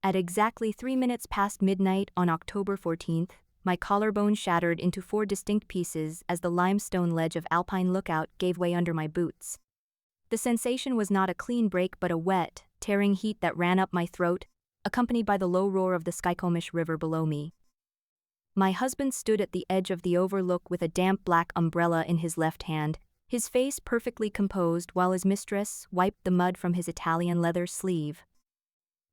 At exactly 3 minutes past midnight on October 14th, my collarbone shattered into 4 distinct pieces as the limestone ledge of Alpine Lookout gave way under my boots. The sensation was not a clean break but a wet, tearing heat that ran up my throat, accompanied by the low roar of the Skykomish River below me. My husband stood at the edge of the overlook with a damp black umbrella in his left hand, his face perfectly composed while his mistress wiped the mud from his Italian leather sleeve.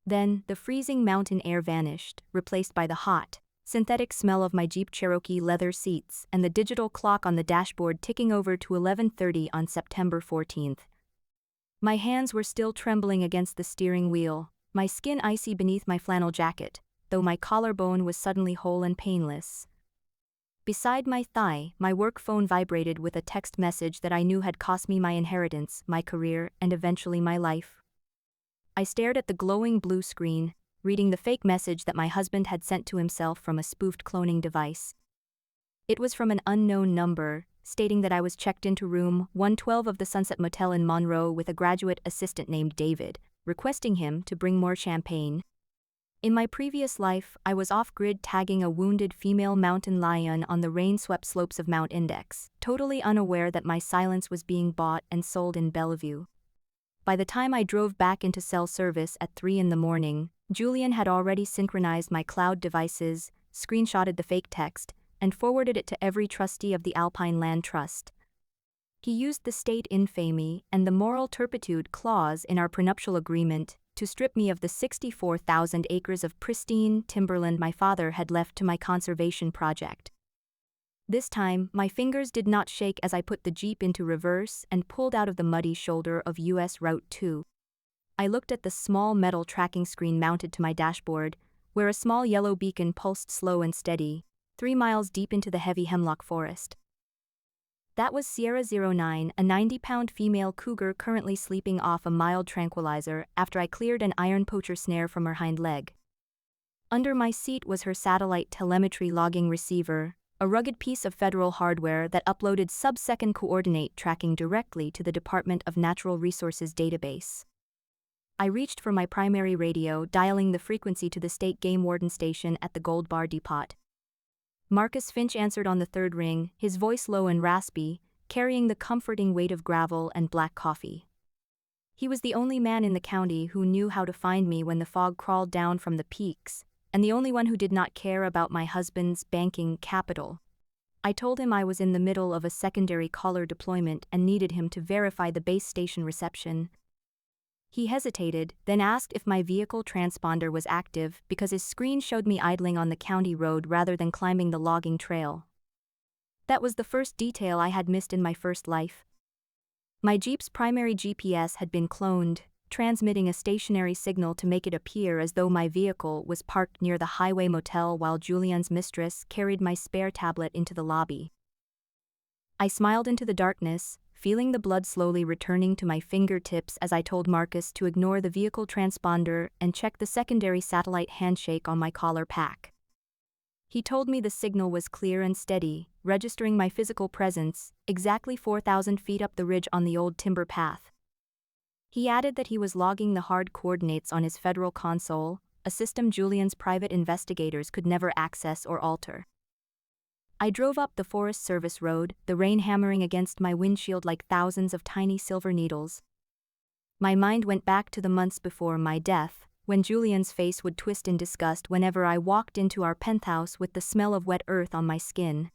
Then, the freezing mountain air vanished, replaced by the hot, synthetic smell of my Jeep Cherokee leather seats and the digital clock on the dashboard ticking over to 11:30 on September 14th. My hands were still trembling against the steering wheel, my skin icy beneath my flannel jacket, though my collarbone was suddenly whole and painless. Beside my thigh, my work phone vibrated with a text message that I knew had cost me my inheritance, my career, and eventually my life. I stared at the glowing blue screen, reading the fake message that my husband had sent to himself from a spoofed cloning device. It was from an unknown number, stating that I was checked into room 112 of the Sunset Motel in Monroe with a graduate assistant named David, requesting him to bring more champagne. In my previous life, I was off-grid tagging a wounded female mountain lion on the rain-swept slopes of Mount Index, totally unaware that my silence was being bought and sold in Bellevue. By the time I drove back into cell service at 3 in the morning, Julian had already synchronized my cloud devices, screenshotted the fake text, and forwarded it to every trustee of the Alpine Land Trust. He used the state infamy and the moral turpitude clause in our prenuptial agreement to strip me of the 64,000 acres of pristine timberland my father had left to my conservation project. This time, my fingers did not shake as I put the Jeep into reverse and pulled out of the muddy shoulder of US Route 2. I looked at the small metal tracking screen mounted to my dashboard, where a small yellow beacon pulsed slow and steady, 3 miles deep into the heavy hemlock forest. That was Sierra 09, a 90-pound female cougar currently sleeping off a mild tranquilizer after I cleared an iron poacher snare from her hind leg. Under my seat was her satellite telemetry logging receiver, a rugged piece of federal hardware that uploaded sub-second coordinate tracking directly to the Department of Natural Resources database. I reached for my primary radio, dialing the frequency to the state game warden station at the Gold Bar Depot. Marcus Finch answered on the third ring, his voice low and raspy, carrying the comforting weight of gravel and black coffee. He was the only man in the county who knew how to find me when the fog crawled down from the peaks, and the only one who did not care about my husband's banking capital. I told him I was in the middle of a secondary caller deployment and needed him to verify the base station reception. He hesitated, then asked if my vehicle transponder was active because his screen showed me idling on the county road rather than climbing the logging trail. That was the first detail I had missed in my first life. My Jeep's primary GPS had been cloned, transmitting a stationary signal to make it appear as though my vehicle was parked near the highway motel while Julian's mistress carried my spare tablet into the lobby. I smiled into the darkness, feeling the blood slowly returning to my fingertips as I told Marcus to ignore the vehicle transponder and check the secondary satellite handshake on my collar pack. He told me the signal was clear and steady, registering my physical presence, exactly 4,000 feet up the ridge on the old timber path. He added that he was logging the hard coordinates on his federal console, a system Julian's private investigators could never access or alter. I drove up the Forest Service road, the rain hammering against my windshield like thousands of tiny silver needles. My mind went back to the months before my death, when Julian's face would twist in disgust whenever I walked into our penthouse with the smell of wet earth on my skin.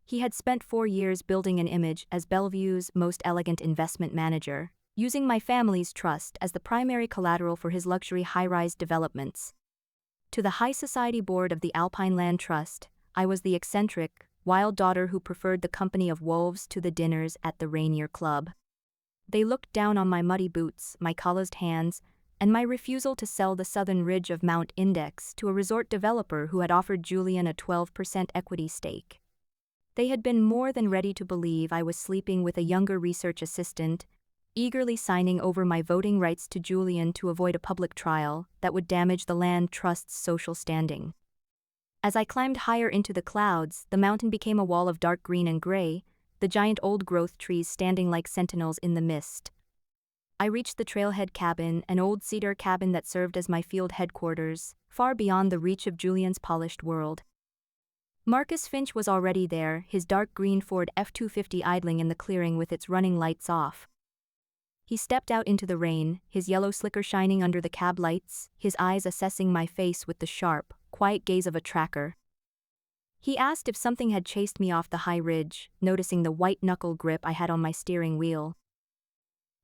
He had spent 4 years building an image as Bellevue's most elegant investment manager, using my family's trust as the primary collateral for his luxury high-rise developments. To the high society board of the Alpine Land Trust, I was the eccentric, wild daughter who preferred the company of wolves to the dinners at the Rainier Club. They looked down on my muddy boots, my calloused hands, and my refusal to sell the southern ridge of Mount Index to a resort developer who had offered Julian a 12% equity stake. They had been more than ready to believe I was sleeping with a younger research assistant, eagerly signing over my voting rights to Julian to avoid a public trial that would damage the land trust's social standing. As I climbed higher into the clouds, the mountain became a wall of dark green and gray, the giant old-growth trees standing like sentinels in the mist. I reached the trailhead cabin, an old cedar cabin that served as my field headquarters, far beyond the reach of Julian's polished world. Marcus Finch was already there, his dark green Ford F-250 idling in the clearing with its running lights off. He stepped out into the rain, his yellow slicker shining under the cab lights, his eyes assessing my face with the sharp, quiet gaze of a tracker. He asked if something had chased me off the high ridge, noticing the white-knuckle grip I had on my steering wheel.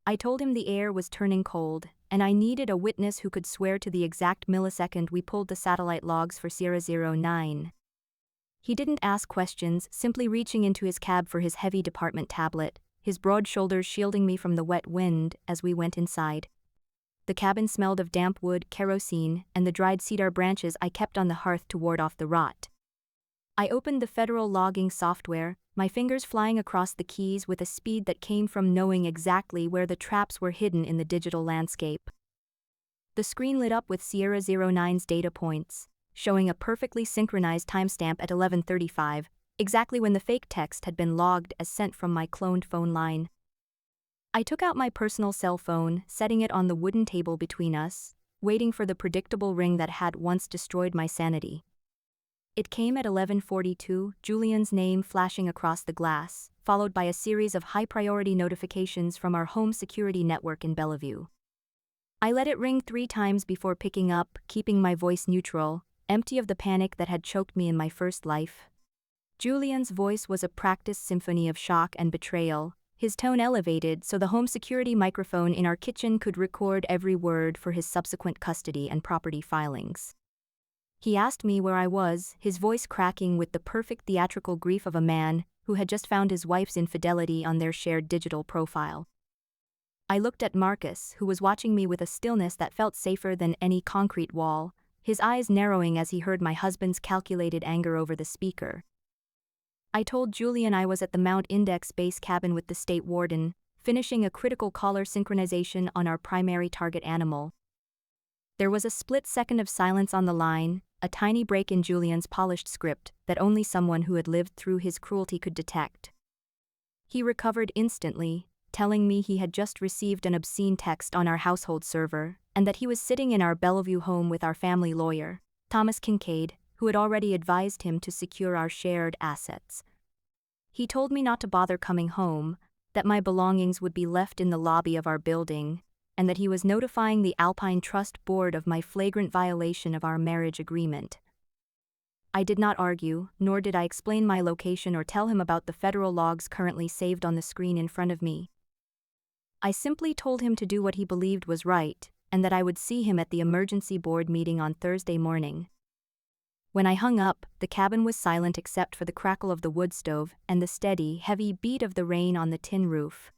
I told him the air was turning cold, and I needed a witness who could swear to the exact millisecond we pulled the satellite logs for Sierra 09. He didn't ask questions, simply reaching into his cab for his heavy department tablet, his broad shoulders shielding me from the wet wind as we went inside. The cabin smelled of damp wood, kerosene, and the dried cedar branches I kept on the hearth to ward off the rot. I opened the federal logging software, my fingers flying across the keys with a speed that came from knowing exactly where the traps were hidden in the digital landscape. The screen lit up with Sierra 09's data points, showing a perfectly synchronized timestamp at 11:35, exactly when the fake text had been logged as sent from my cloned phone line. I took out my personal cell phone, setting it on the wooden table between us, waiting for the predictable ring that had once destroyed my sanity. It came at 11:42, Julian's name flashing across the glass, followed by a series of high-priority notifications from our home security network in Bellevue. I let it ring 3 times before picking up, keeping my voice neutral, empty of the panic that had choked me in my first life. Julian's voice was a practiced symphony of shock and betrayal, his tone elevated so the home security microphone in our kitchen could record every word for his subsequent custody and property filings. He asked me where I was, his voice cracking with the perfect theatrical grief of a man who had just found his wife's infidelity on their shared digital profile. I looked at Marcus, who was watching me with a stillness that felt safer than any concrete wall, his eyes narrowing as he heard my husband's calculated anger over the speaker. I told Julian I was at the Mount Index base cabin with the state warden, finishing a critical collar synchronization on our primary target animal. There was a split second of silence on the line, a tiny break in Julian's polished script that only someone who had lived through his cruelty could detect. He recovered instantly, telling me he had just received an obscene text on our household server, and that he was sitting in our Bellevue home with our family lawyer, Thomas Kincaid, who had already advised him to secure our shared assets. He told me not to bother coming home, that my belongings would be left in the lobby of our building, and that he was notifying the Alpine Trust Board of my flagrant violation of our marriage agreement. I did not argue, nor did I explain my location or tell him about the federal logs currently saved on the screen in front of me. I simply told him to do what he believed was right, and that I would see him at the emergency board meeting on Thursday morning. When I hung up, the cabin was silent except for the crackle of the wood stove and the steady, heavy beat of the rain on the tin roof.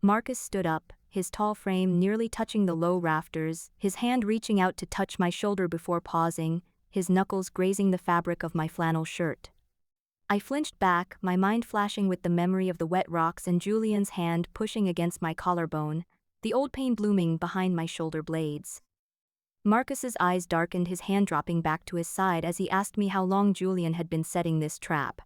Marcus stood up, his tall frame nearly touching the low rafters, his hand reaching out to touch my shoulder before pausing, his knuckles grazing the fabric of my flannel shirt. I flinched back, my mind flashing with the memory of the wet rocks and Julian's hand pushing against my collarbone, the old pain blooming behind my shoulder blades. Marcus's eyes darkened, his hand dropping back to his side as he asked me how long Julian had been setting this trap.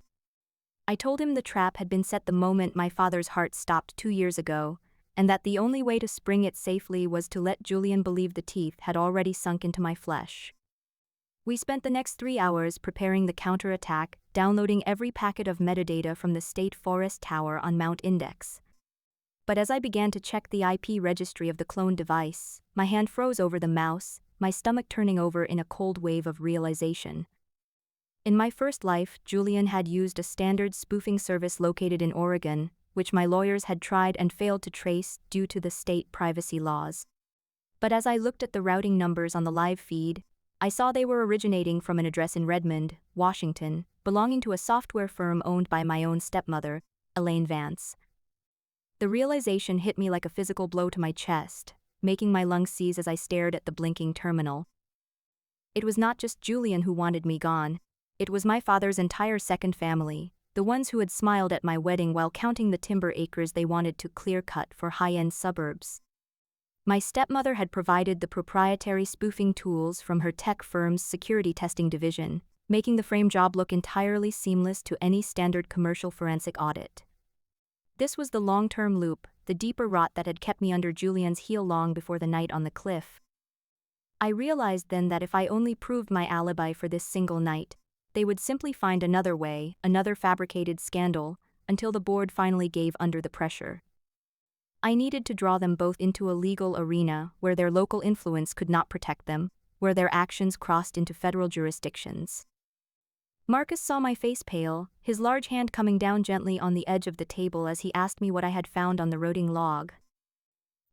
I told him the trap had been set the moment my father's heart stopped 2 years ago, and that the only way to spring it safely was to let Julian believe the teeth had already sunk into my flesh. We spent the next 3 hours preparing the counterattack, downloading every packet of metadata from the State Forest Tower on Mount Index. But as I began to check the IP registry of the cloned device, my hand froze over the mouse, my stomach turning over in a cold wave of realization. In my first life, Julian had used a standard spoofing service located in Oregon, which my lawyers had tried and failed to trace due to the state privacy laws. But as I looked at the routing numbers on the live feed, I saw they were originating from an address in Redmond, Washington, belonging to a software firm owned by my own stepmother, Elaine Vance. The realization hit me like a physical blow to my chest, making my lungs seize as I stared at the blinking terminal. It was not just Julian who wanted me gone. It was my father's entire second family, the ones who had smiled at my wedding while counting the timber acres they wanted to clear-cut for high-end suburbs. My stepmother had provided the proprietary spoofing tools from her tech firm's security testing division, making the frame job look entirely seamless to any standard commercial forensic audit. This was the long-term loop, the deeper rot that had kept me under Julian's heel long before the night on the cliff. I realized then that if I only proved my alibi for this single night, they would simply find another way, another fabricated scandal, until the board finally gave under the pressure. I needed to draw them both into a legal arena where their local influence could not protect them, where their actions crossed into federal jurisdictions. Marcus saw my face pale, his large hand coming down gently on the edge of the table as he asked me what I had found on the routing log.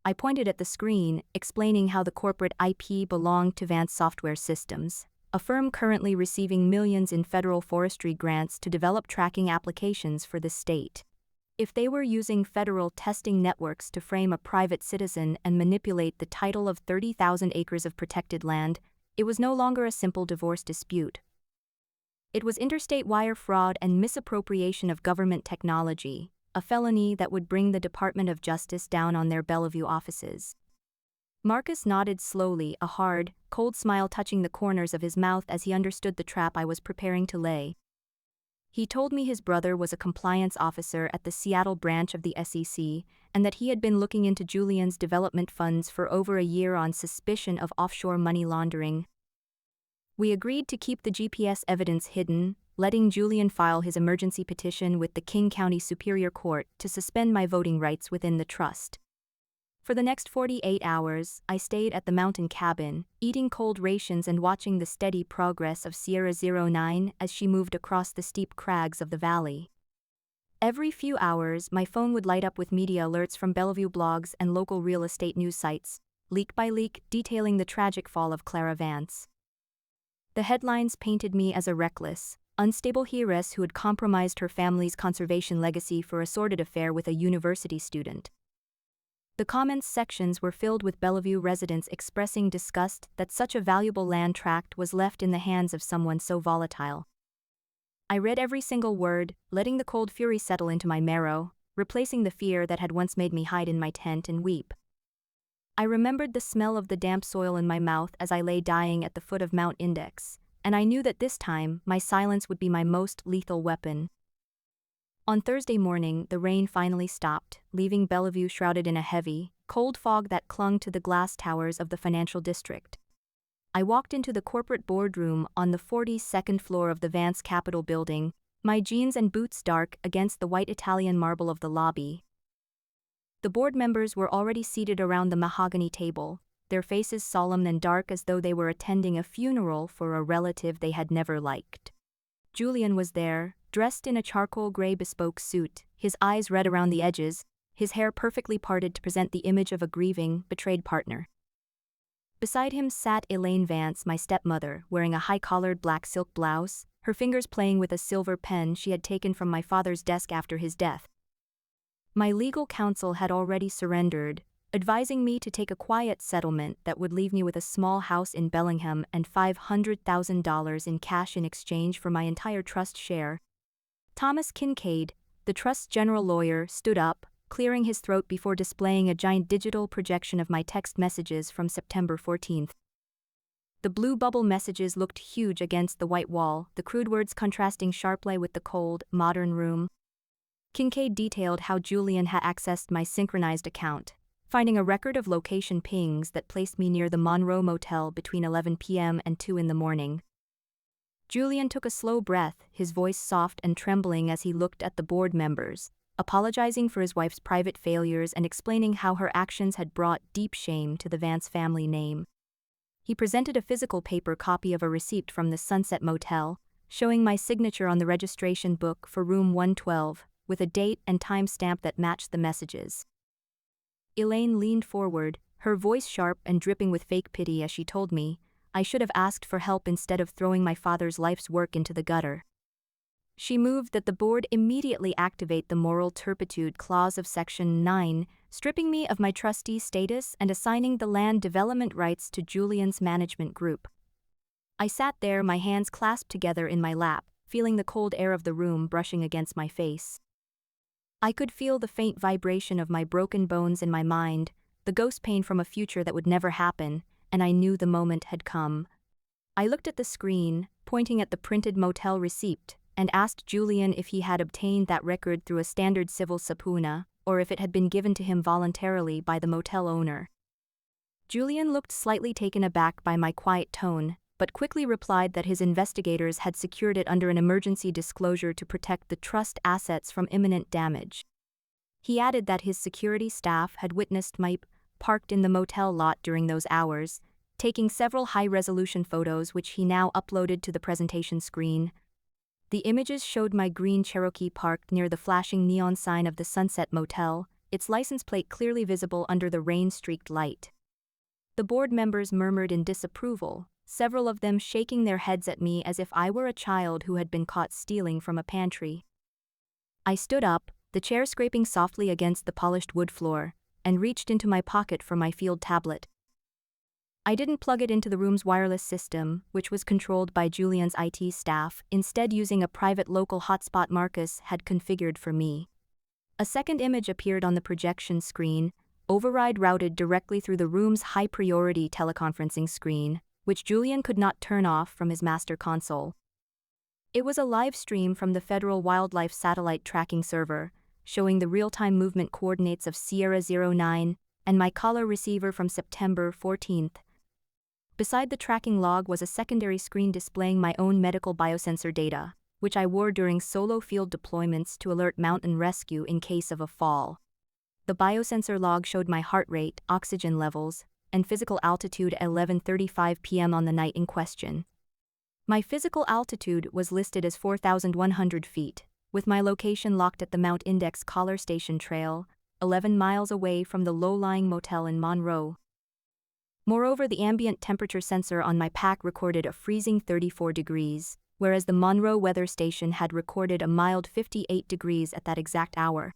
I pointed at the screen, explaining how the corporate IP belonged to Vance Software Systems, a firm currently receiving millions in federal forestry grants to develop tracking applications for the state. If they were using federal testing networks to frame a private citizen and manipulate the title of 30,000 acres of protected land, it was no longer a simple divorce dispute. It was interstate wire fraud and misappropriation of government technology, a felony that would bring the Department of Justice down on their Bellevue offices. Marcus nodded slowly, a hard, cold smile touching the corners of his mouth as he understood the trap I was preparing to lay. He told me his brother was a compliance officer at the Seattle branch of the SEC, and that he had been looking into Julian's development funds for over a year on suspicion of offshore money laundering. We agreed to keep the GPS evidence hidden, letting Julian file his emergency petition with the King County Superior Court to suspend my voting rights within the trust. For the next 48 hours, I stayed at the mountain cabin, eating cold rations and watching the steady progress of Sierra 09 as she moved across the steep crags of the valley. Every few hours, my phone would light up with media alerts from Bellevue blogs and local real estate news sites, leak by leak, detailing the tragic fall of Clara Vance. The headlines painted me as a reckless, unstable heiress who had compromised her family's conservation legacy for a sordid affair with a university student. The comments sections were filled with Bellevue residents expressing disgust that such a valuable land tract was left in the hands of someone so volatile. I read every single word, letting the cold fury settle into my marrow, replacing the fear that had once made me hide in my tent and weep. I remembered the smell of the damp soil in my mouth as I lay dying at the foot of Mount Index, and I knew that this time, my silence would be my most lethal weapon. On Thursday morning, the rain finally stopped, leaving Bellevue shrouded in a heavy, cold fog that clung to the glass towers of the financial district. I walked into the corporate boardroom on the 42nd floor of the Vance Capitol building, my jeans and boots dark against the white Italian marble of the lobby. The board members were already seated around the mahogany table, their faces solemn and dark as though they were attending a funeral for a relative they had never liked. Julian was there, dressed in a charcoal gray bespoke suit, his eyes red around the edges, his hair perfectly parted to present the image of a grieving, betrayed partner. Beside him sat Elaine Vance, my stepmother, wearing a high-collared black silk blouse, her fingers playing with a silver pen she had taken from my father's desk after his death. My legal counsel had already surrendered, advising me to take a quiet settlement that would leave me with a small house in Bellingham and $500,000 in cash in exchange for my entire trust share. Thomas Kincaid, the trust's general lawyer, stood up, clearing his throat before displaying a giant digital projection of my text messages from September 14th. The blue bubble messages looked huge against the white wall, the crude words contrasting sharply with the cold, modern room. Kincaid detailed how Julian had accessed my synchronized account, finding a record of location pings that placed me near the Monroe Motel between 11 p.m. and 2 in the morning. Julian took a slow breath, his voice soft and trembling as he looked at the board members, apologizing for his wife's private failures and explaining how her actions had brought deep shame to the Vance family name. He presented a physical paper copy of a receipt from the Sunset Motel, showing my signature on the registration book for room 112, with a date and time stamp that matched the messages. Elaine leaned forward, her voice sharp and dripping with fake pity as she told me I should have asked for help instead of throwing my father's life's work into the gutter. She moved that the board immediately activate the moral turpitude clause of Section 9, stripping me of my trustee status and assigning the land development rights to Julian's management group. I sat there, my hands clasped together in my lap, feeling the cold air of the room brushing against my face. I could feel the faint vibration of my broken bones in my mind, the ghost pain from a future that would never happen, and I knew the moment had come. I looked at the screen, pointing at the printed motel receipt, and asked Julian if he had obtained that record through a standard civil subpoena, or if it had been given to him voluntarily by the motel owner. Julian looked slightly taken aback by my quiet tone, but quickly replied that his investigators had secured it under an emergency disclosure to protect the trust assets from imminent damage. He added that his security staff had witnessed Mipe parked in the motel lot during those hours, taking several high-resolution photos which he now uploaded to the presentation screen. The images showed my green Cherokee parked near the flashing neon sign of the Sunset Motel, its license plate clearly visible under the rain-streaked light. The board members murmured in disapproval, several of them shaking their heads at me as if I were a child who had been caught stealing from a pantry. I stood up, the chair scraping softly against the polished wood floor, and reached into my pocket for my field tablet. I didn't plug it into the room's wireless system, which was controlled by Julian's IT staff, instead using a private local hotspot Marcus had configured for me. A second image appeared on the projection screen, override routed directly through the room's high-priority teleconferencing screen, which Julian could not turn off from his master console. It was a live stream from the Federal Wildlife Satellite Tracking Server, showing the real-time movement coordinates of Sierra 09 and my caller receiver from September 14th. Beside the tracking log was a secondary screen displaying my own medical biosensor data, which I wore during solo field deployments to alert mountain rescue in case of a fall. The biosensor log showed my heart rate, oxygen levels, and physical altitude at 11:35 p.m. on the night in question. My physical altitude was listed as 4,100 feet, with my location locked at the Mount Index Collar Station Trail, 11 miles away from the low-lying motel in Monroe. Moreover, the ambient temperature sensor on my pack recorded a freezing 34 degrees, whereas the Monroe weather station had recorded a mild 58 degrees at that exact hour.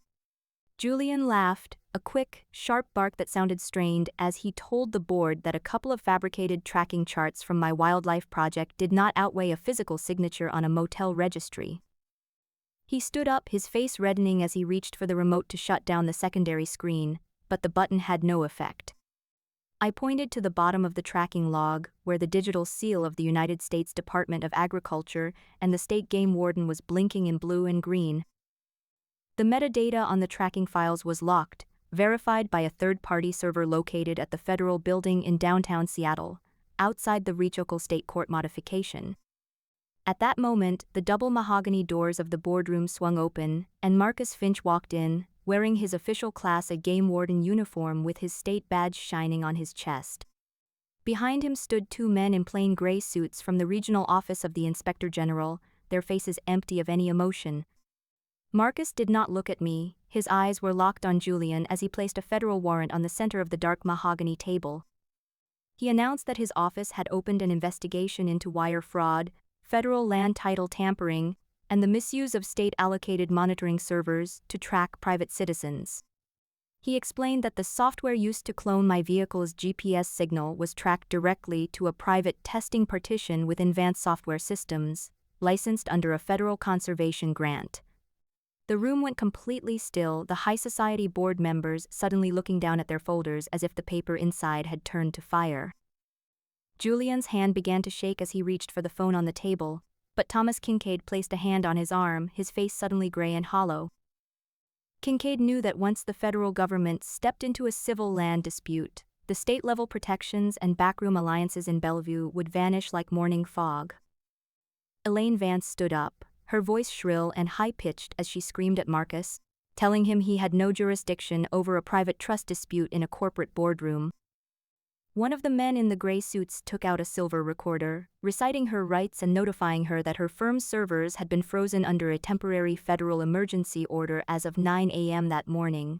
Julian laughed, a quick, sharp bark that sounded strained as he told the board that a couple of fabricated tracking charts from my wildlife project did not outweigh a physical signature on a motel registry. He stood up, his face reddening as he reached for the remote to shut down the secondary screen, but the button had no effect. I pointed to the bottom of the tracking log, where the digital seal of the United States Department of Agriculture and the state game warden was blinking in blue and green. The metadata on the tracking files was locked, verified by a third-party server located at the federal building in downtown Seattle, outside the Rechocal State Court modification. At that moment, the double mahogany doors of the boardroom swung open, and Marcus Finch walked in, wearing his official Class A game warden uniform with his state badge shining on his chest. Behind him stood two men in plain gray suits from the regional office of the Inspector General, their faces empty of any emotion. Marcus did not look at me, his eyes were locked on Julian as he placed a federal warrant on the center of the dark mahogany table. He announced that his office had opened an investigation into wire fraud, federal land title tampering, and the misuse of state-allocated monitoring servers to track private citizens. He explained that the software used to clone my vehicle's GPS signal was tracked directly to a private testing partition within Advanced Software Systems, licensed under a federal conservation grant. The room went completely still, the high society board members suddenly looking down at their folders as if the paper inside had turned to fire. Julian's hand began to shake as he reached for the phone on the table, but Thomas Kincaid placed a hand on his arm, his face suddenly gray and hollow. Kincaid knew that once the federal government stepped into a civil land dispute, the state-level protections and backroom alliances in Bellevue would vanish like morning fog. Elaine Vance stood up, her voice shrill and high-pitched as she screamed at Marcus, telling him he had no jurisdiction over a private trust dispute in a corporate boardroom. One of the men in the gray suits took out a silver recorder, reciting her rights and notifying her that her firm's servers had been frozen under a temporary federal emergency order as of 9 a.m. that morning.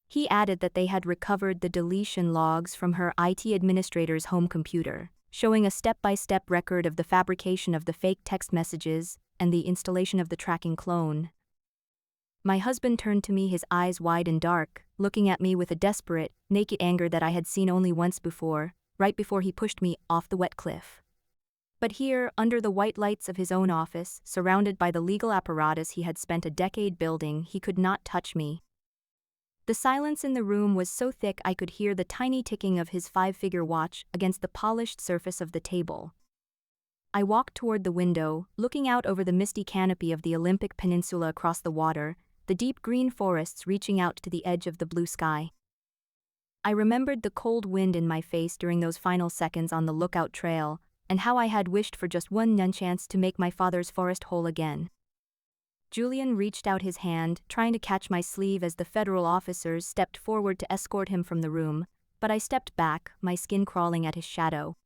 He added that they had recovered the deletion logs from her IT administrator's home computer, showing a step-by-step record of the fabrication of the fake text messages and the installation of the tracking clone. My husband turned to me, his eyes wide and dark, looking at me with a desperate, naked anger that I had seen only once before, right before he pushed me off the wet cliff. But here, under the white lights of his own office, surrounded by the legal apparatus he had spent a decade building, he could not touch me. The silence in the room was so thick I could hear the tiny ticking of his 5-figure watch against the polished surface of the table. I walked toward the window, looking out over the misty canopy of the Olympic Peninsula across the water, the deep green forests reaching out to the edge of the blue sky. I remembered the cold wind in my face during those final seconds on the lookout trail, and how I had wished for just one chance to make my father's forest whole again. Julian reached out his hand, trying to catch my sleeve as the federal officers stepped forward to escort him from the room, but I stepped back, my skin crawling at his shadow.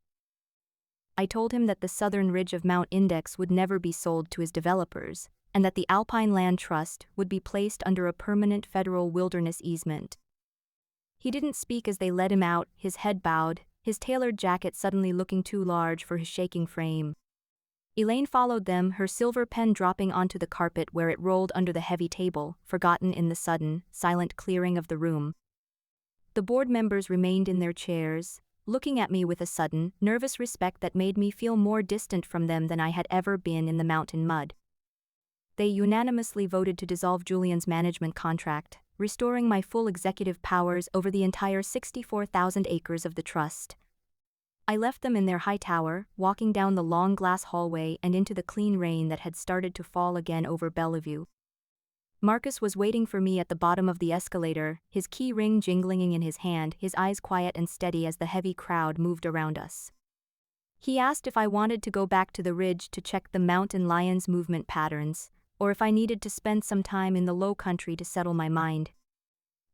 I told him that the southern ridge of Mount Index would never be sold to his developers, and that the Alpine Land Trust would be placed under a permanent federal wilderness easement. He didn't speak as they led him out, his head bowed, his tailored jacket suddenly looking too large for his shaking frame. Elaine followed them, her silver pen dropping onto the carpet where it rolled under the heavy table, forgotten in the sudden, silent clearing of the room. The board members remained in their chairs, looking at me with a sudden, nervous respect that made me feel more distant from them than I had ever been in the mountain mud. They unanimously voted to dissolve Julian's management contract, restoring my full executive powers over the entire 64,000 acres of the trust. I left them in their high tower, walking down the long glass hallway and into the clean rain that had started to fall again over Bellevue. Marcus was waiting for me at the bottom of the escalator, his key ring jingling in his hand, his eyes quiet and steady as the heavy crowd moved around us. He asked if I wanted to go back to the ridge to check the mountain lion's movement patterns, or if I needed to spend some time in the low country to settle my mind.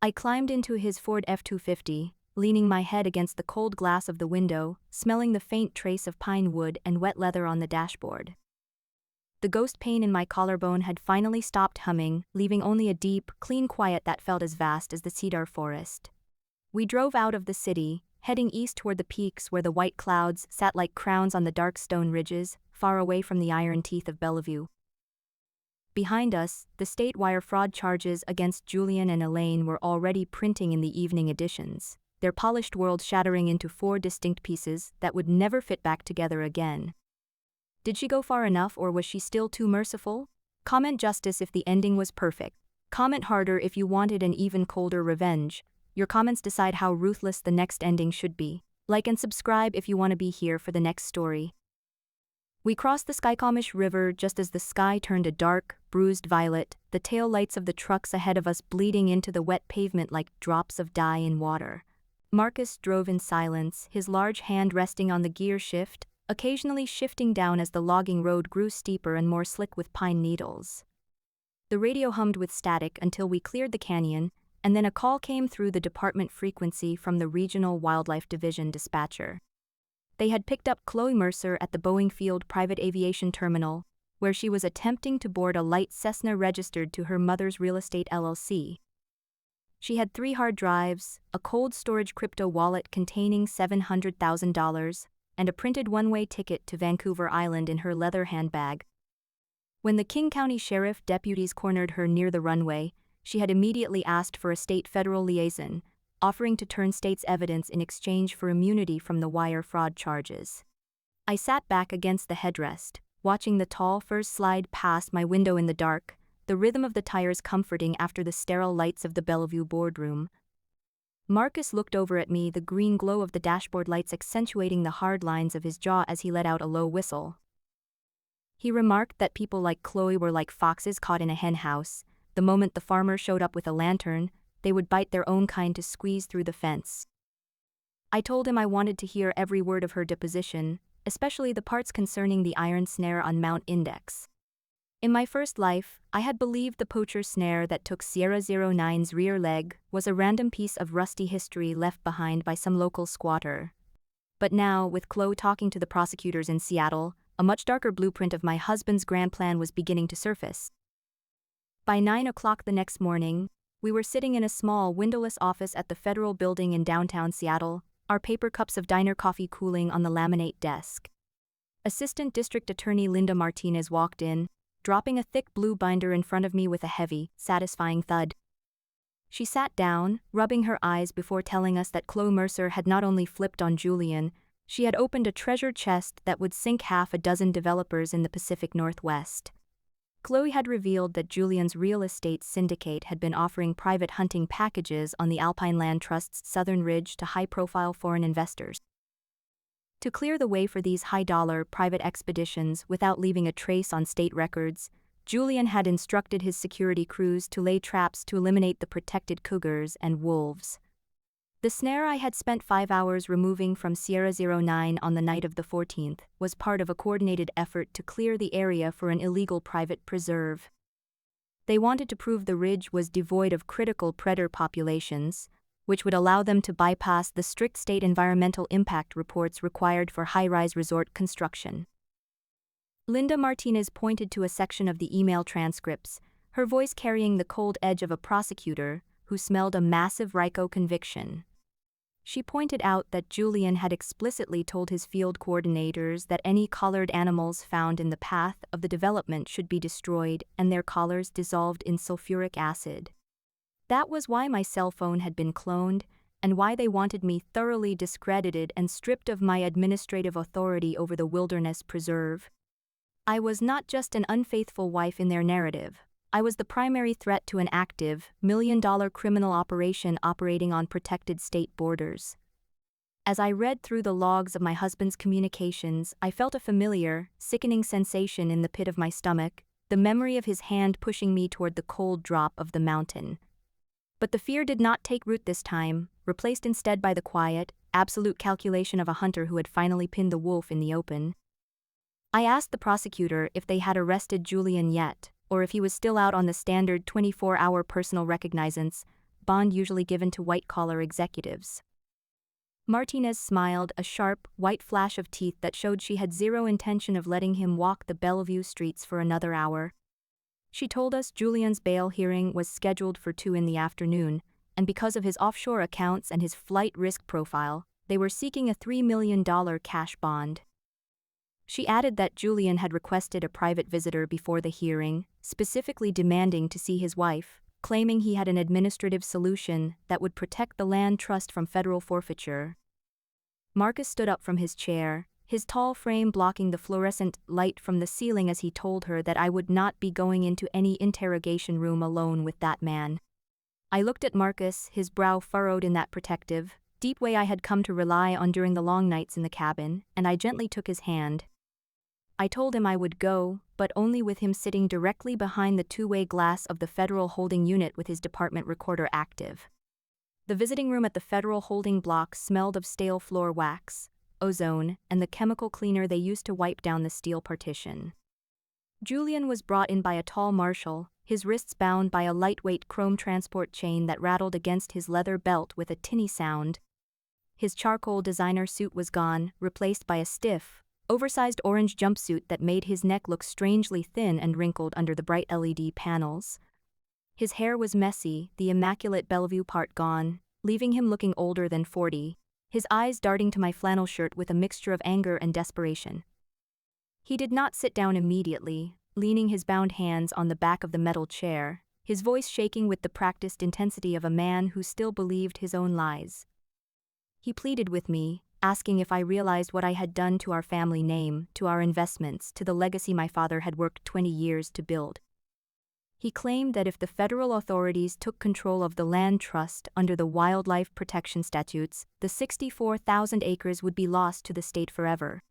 I climbed into his Ford F-250, leaning my head against the cold glass of the window, smelling the faint trace of pine wood and wet leather on the dashboard. The ghost pain in my collarbone had finally stopped humming, leaving only a deep, clean quiet that felt as vast as the cedar forest. We drove out of the city, heading east toward the peaks where the white clouds sat like crowns on the dark stone ridges, far away from the iron teeth of Bellevue. Behind us, the state wire fraud charges against Julian and Elaine were already printing in the evening editions, their polished world shattering into 4 distinct pieces that would never fit back together again. Did she go far enough, or was she still too merciful? Comment justice if the ending was perfect. Comment harder if you wanted an even colder revenge. Your comments decide how ruthless the next ending should be. Like and subscribe if you want to be here for the next story. We crossed the Skycomish River just as the sky turned a dark, bruised violet, the tail lights of the trucks ahead of us bleeding into the wet pavement like drops of dye in water. Marcus drove in silence, his large hand resting on the gear shift, occasionally shifting down as the logging road grew steeper and more slick with pine needles. The radio hummed with static until we cleared the canyon, and then a call came through the department frequency from the Regional Wildlife Division dispatcher. They had picked up Chloe Mercer at the Boeing Field Private Aviation Terminal, where she was attempting to board a light Cessna registered to her mother's real estate LLC. She had 3 hard drives, a cold storage crypto wallet containing $700,000, and a printed one-way ticket to Vancouver Island in her leather handbag. When the King County Sheriff deputies cornered her near the runway, she had immediately asked for a state-federal liaison, offering to turn state's evidence in exchange for immunity from the wire fraud charges. I sat back against the headrest, watching the tall firs slide past my window in the dark, the rhythm of the tires comforting after the sterile lights of the Bellevue boardroom. Marcus looked over at me, the green glow of the dashboard lights accentuating the hard lines of his jaw as he let out a low whistle. He remarked that people like Chloe were like foxes caught in a henhouse. The moment the farmer showed up with a lantern, they would bite their own kind to squeeze through the fence. I told him I wanted to hear every word of her deposition, especially the parts concerning the iron snare on Mount Index. In my first life, I had believed the poacher snare that took Sierra 09's rear leg was a random piece of rusty history left behind by some local squatter. But now, with Chloe talking to the prosecutors in Seattle, a much darker blueprint of my husband's grand plan was beginning to surface. By 9 o'clock the next morning, we were sitting in a small, windowless office at the federal building in downtown Seattle, our paper cups of diner coffee cooling on the laminate desk. Assistant District Attorney Linda Martinez walked in, dropping a thick blue binder in front of me with a heavy, satisfying thud. She sat down, rubbing her eyes before telling us that Chloe Mercer had not only flipped on Julian, she had opened a treasure chest that would sink 6 developers in the Pacific Northwest. Chloe had revealed that Julian's real estate syndicate had been offering private hunting packages on the Alpine Land Trust's southern ridge to high-profile foreign investors. To clear the way for these high-dollar private expeditions without leaving a trace on state records, Julian had instructed his security crews to lay traps to eliminate the protected cougars and wolves. The snare I had spent 5 hours removing from Sierra 09 on the night of the 14th was part of a coordinated effort to clear the area for an illegal private preserve. They wanted to prove the ridge was devoid of critical predator populations, which would allow them to bypass the strict state environmental impact reports required for high-rise resort construction. Linda Martinez pointed to a section of the email transcripts, her voice carrying the cold edge of a prosecutor who smelled a massive RICO conviction. She pointed out that Julian had explicitly told his field coordinators that any collared animals found in the path of the development should be destroyed and their collars dissolved in sulfuric acid. That was why my cell phone had been cloned, and why they wanted me thoroughly discredited and stripped of my administrative authority over the wilderness preserve. I was not just an unfaithful wife in their narrative. I was the primary threat to an active, million-dollar criminal operation operating on protected state borders. As I read through the logs of my husband's communications, I felt a familiar, sickening sensation in the pit of my stomach, the memory of his hand pushing me toward the cold drop of the mountain. But the fear did not take root this time, replaced instead by the quiet, absolute calculation of a hunter who had finally pinned the wolf in the open. I asked the prosecutor if they had arrested Julian yet, or if he was still out on the standard 24-hour personal recognizance, bond usually given to white-collar executives. Martinez smiled, a sharp, white flash of teeth that showed she had zero intention of letting him walk the Bellevue streets for another hour. She told us Julian's bail hearing was scheduled for 2 p.m, and because of his offshore accounts and his flight risk profile, they were seeking a $3 million cash bond. She added that Julian had requested a private visitor before the hearing, specifically demanding to see his wife, claiming he had an administrative solution that would protect the land trust from federal forfeiture. Marcus stood up from his chair, his tall frame blocking the fluorescent light from the ceiling as he told her that I would not be going into any interrogation room alone with that man. I looked at Marcus, his brow furrowed in that protective, deep way I had come to rely on during the long nights in the cabin, and I gently took his hand. I told him I would go, but only with him sitting directly behind the two-way glass of the federal holding unit with his department recorder active. The visiting room at the federal holding block smelled of stale floor wax, ozone, and the chemical cleaner they used to wipe down the steel partition. Julian was brought in by a tall marshal, his wrists bound by a lightweight chrome transport chain that rattled against his leather belt with a tinny sound. His charcoal designer suit was gone, replaced by a stiff, oversized orange jumpsuit that made his neck look strangely thin and wrinkled under the bright LED panels. His hair was messy, the immaculate Bellevue part gone, leaving him looking older than 40, his eyes darting to my flannel shirt with a mixture of anger and desperation. He did not sit down immediately, leaning his bound hands on the back of the metal chair, his voice shaking with the practiced intensity of a man who still believed his own lies. He pleaded with me, asking if I realized what I had done to our family name, to our investments, to the legacy my father had worked 20 years to build. He claimed that if the federal authorities took control of the land trust under the wildlife protection statutes, the 64,000 acres would be lost to the state forever.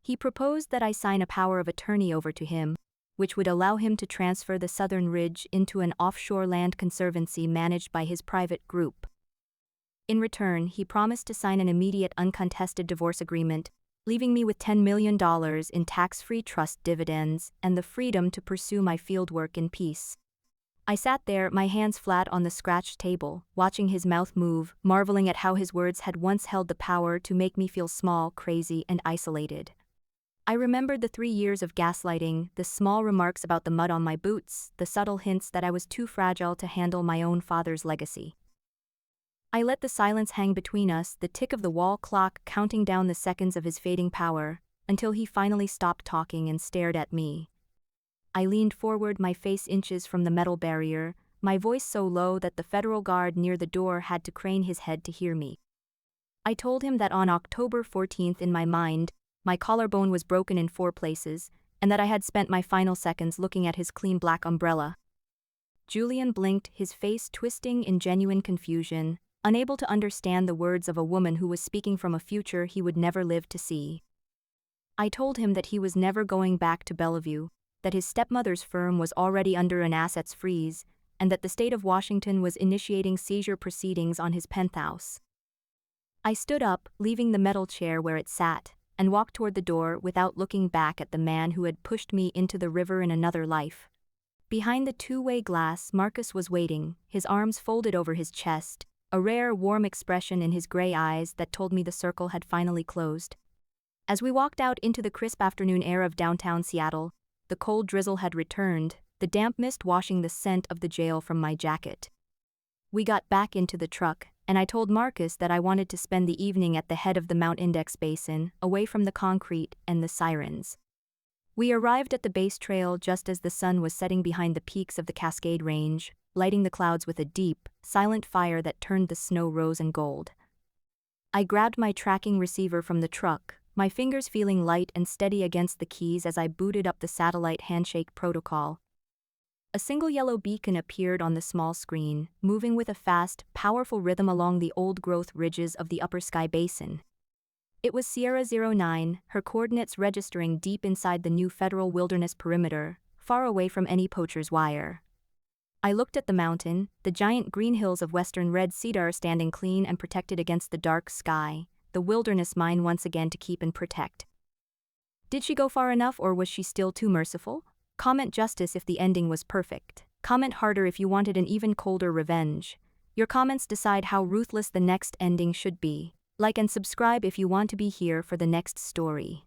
He proposed that I sign a power of attorney over to him, which would allow him to transfer the Southern Ridge into an offshore land conservancy managed by his private group. In return, he promised to sign an immediate uncontested divorce agreement, leaving me with $10 million in tax-free trust dividends and the freedom to pursue my fieldwork in peace. I sat there, my hands flat on the scratched table, watching his mouth move, marveling at how his words had once held the power to make me feel small, crazy, and isolated. I remembered the 3 years of gaslighting, the small remarks about the mud on my boots, the subtle hints that I was too fragile to handle my own father's legacy. I let the silence hang between us, the tick of the wall clock counting down the seconds of his fading power, until he finally stopped talking and stared at me. I leaned forward, my face inches from the metal barrier, my voice so low that the federal guard near the door had to crane his head to hear me. I told him that on October 14th in my mind, my collarbone was broken in 4 places, and that I had spent my final seconds looking at his clean black umbrella. Julian blinked, his face twisting in genuine confusion, unable to understand the words of a woman who was speaking from a future he would never live to see. I told him that he was never going back to Bellevue, that his stepmother's firm was already under an assets freeze, and that the state of Washington was initiating seizure proceedings on his penthouse. I stood up, leaving the metal chair where it sat, and walked toward the door without looking back at the man who had pushed me into the river in another life. Behind the two-way glass, Marcus was waiting, his arms folded over his chest, a rare, warm expression in his gray eyes that told me the circle had finally closed. As we walked out into the crisp afternoon air of downtown Seattle, the cold drizzle had returned, the damp mist washing the scent of the jail from my jacket. We got back into the truck, and I told Marcus that I wanted to spend the evening at the head of the Mount Index Basin, away from the concrete and the sirens. We arrived at the base trail just as the sun was setting behind the peaks of the Cascade Range, lighting the clouds with a deep, silent fire that turned the snow rose and gold. I grabbed my tracking receiver from the truck, my fingers feeling light and steady against the keys as I booted up the satellite handshake protocol. A single yellow beacon appeared on the small screen, moving with a fast, powerful rhythm along the old-growth ridges of the Upper Sky Basin. It was Sierra 09, her coordinates registering deep inside the new federal wilderness perimeter, far away from any poacher's wire. I looked at the mountain, the giant green hills of western red cedar standing clean and protected against the dark sky, the wilderness mine once again to keep and protect. Did she go far enough, or was she still too merciful? Comment justice if the ending was perfect. Comment harder if you wanted an even colder revenge. Your comments decide how ruthless the next ending should be. Like and subscribe if you want to be here for the next story.